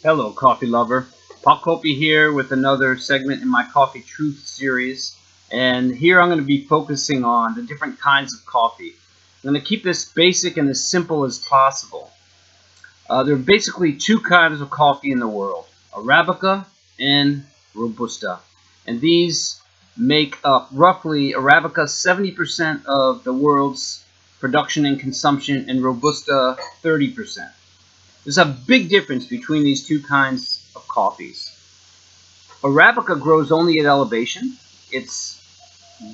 Hello, coffee lover. Paul Kopi here with another segment in my Coffee Truth series. And here I'm going to be focusing on the different kinds of coffee. I'm going to keep this basic and as simple as possible. There are basically two kinds of coffee in the world, Arabica and Robusta. And these make up roughly Arabica 70% of the world's production and consumption, and Robusta 30%. There's a big difference between these two kinds of coffees. Arabica grows only at elevation. It's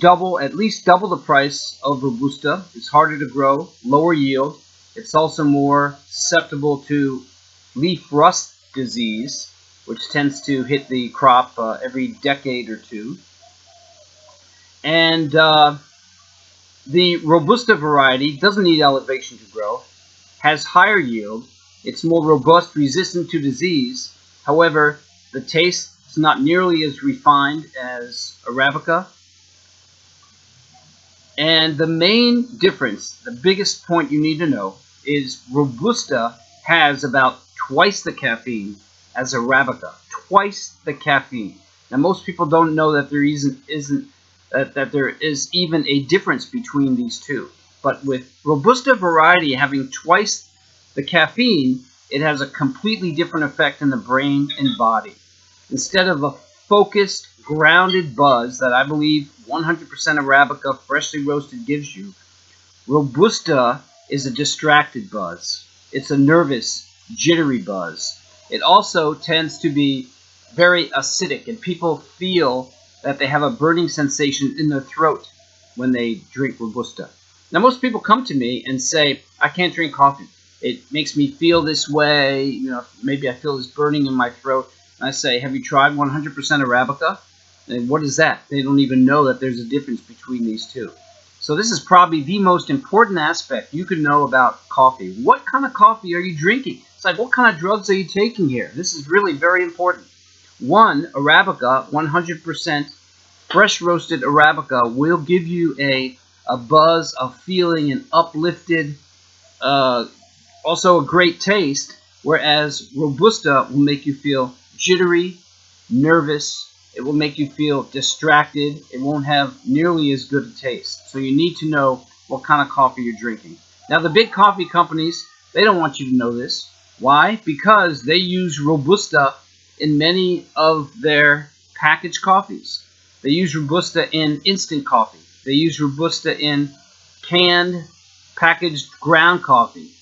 at least double the price of Robusta. It's harder to grow, lower yield. It's also more susceptible to leaf rust disease, which tends to hit the crop every decade or two. And the Robusta variety doesn't need elevation to grow, has higher yield. It's more robust, resistant to disease. However, the taste is not nearly as refined as Arabica. And the main difference, the biggest point you need to know, is Robusta has about twice the caffeine as Arabica. Twice the caffeine. Now, most people don't know that there is even a difference between these two. But with Robusta variety having twice the caffeine, it has a completely different effect in the brain and body. Instead of a focused, grounded buzz that I believe 100% Arabica freshly roasted gives you, Robusta is a distracted buzz. It's a nervous, jittery buzz. It also tends to be very acidic, and people feel that they have a burning sensation in their throat when they drink Robusta. Now, most people come to me and say, I can't drink coffee. It makes me feel this way. Maybe I feel this burning in my throat. And I say, have you tried 100% Arabica? And what is that? They don't even know that there's a difference between these two. So this is probably the most important aspect you can know about coffee. What kind of coffee are you drinking? It's like, what kind of drugs are you taking here? This is really very important. One, Arabica, 100% fresh roasted Arabica will give you a buzz, a feeling, an uplifted, also a great taste, whereas Robusta will make you feel jittery, nervous. It will make you feel distracted. It won't have nearly as good a taste. So you need to know what kind of coffee you're drinking. Now, the big coffee companies, they don't want you to know this. Why? Because they use Robusta in many of their packaged coffees. They use Robusta in instant coffee. They use Robusta in canned, packaged ground coffee.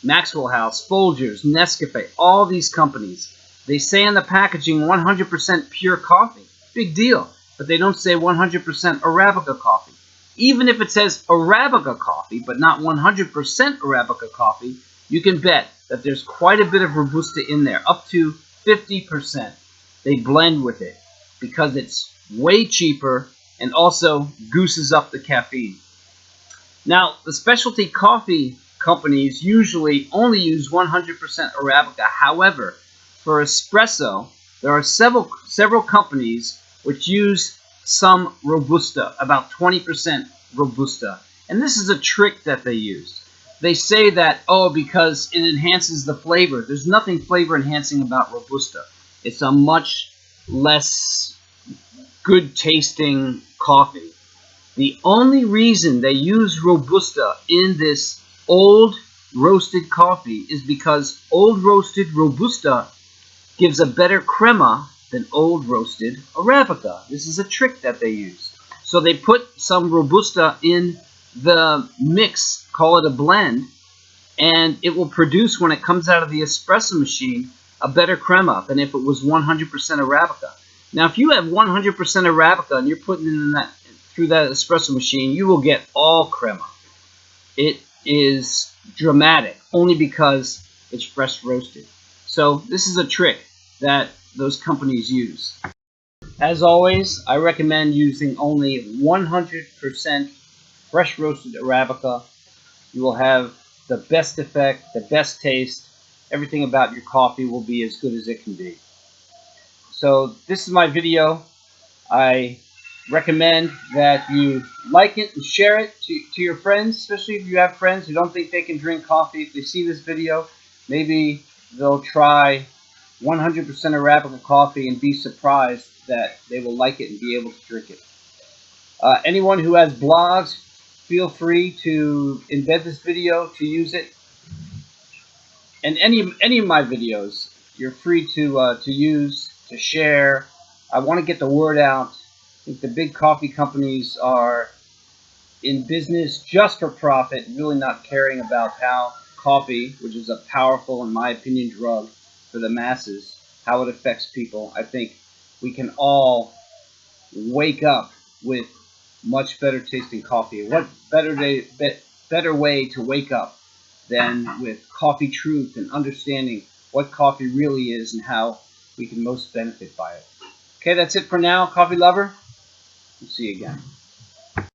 Maxwell House, Folgers, Nescafe, all these companies, they say on the packaging 100% pure coffee. Big deal. But they don't say 100% Arabica coffee. Even if it says Arabica coffee, but not 100% Arabica coffee, you can bet that there's quite a bit of Robusta in there, up to 50%. They blend with it because it's way cheaper and also gooses up the caffeine. Now, the specialty coffee companies usually only use 100% Arabica. However, for espresso, there are several companies which use some Robusta, about 20% Robusta. And this is a trick that they use. They say that, because it enhances the flavor. There's nothing flavor enhancing about Robusta. It's a much less good tasting coffee. The only reason they use Robusta in this old roasted coffee is because old roasted Robusta gives a better crema than old roasted Arabica. This is a trick that they use. So they put some Robusta in the mix, call it a blend, and it will produce, when it comes out of the espresso machine, a better crema than if it was 100% Arabica. Now, if you have 100% Arabica and you're putting it in through that espresso machine, you will get all crema. It is dramatic, only because it's fresh roasted. So this is a trick that those companies use. As always, I recommend using only 100% fresh roasted Arabica. You will have the best effect, the best taste. Everything about your coffee will be as good as it can be. So this is my video. I recommend that you like it and share it to your friends, especially if you have friends who don't think they can drink coffee. If they see this video, maybe they'll try 100% Arabica coffee and be surprised that they will like it and be able to drink it. Anyone who has blogs, feel free to embed this video to use it. And any of my videos, you're free to use, to share. I want to get the word out. I think the big coffee companies are in business just for profit, really not caring about how coffee, which is a powerful, in my opinion, drug for the masses, how it affects people. I think we can all wake up with much better tasting coffee. What better way to wake up than with coffee truth and understanding what coffee really is and how we can most benefit by it. Okay, that's it for now, coffee lover. We'll see you again.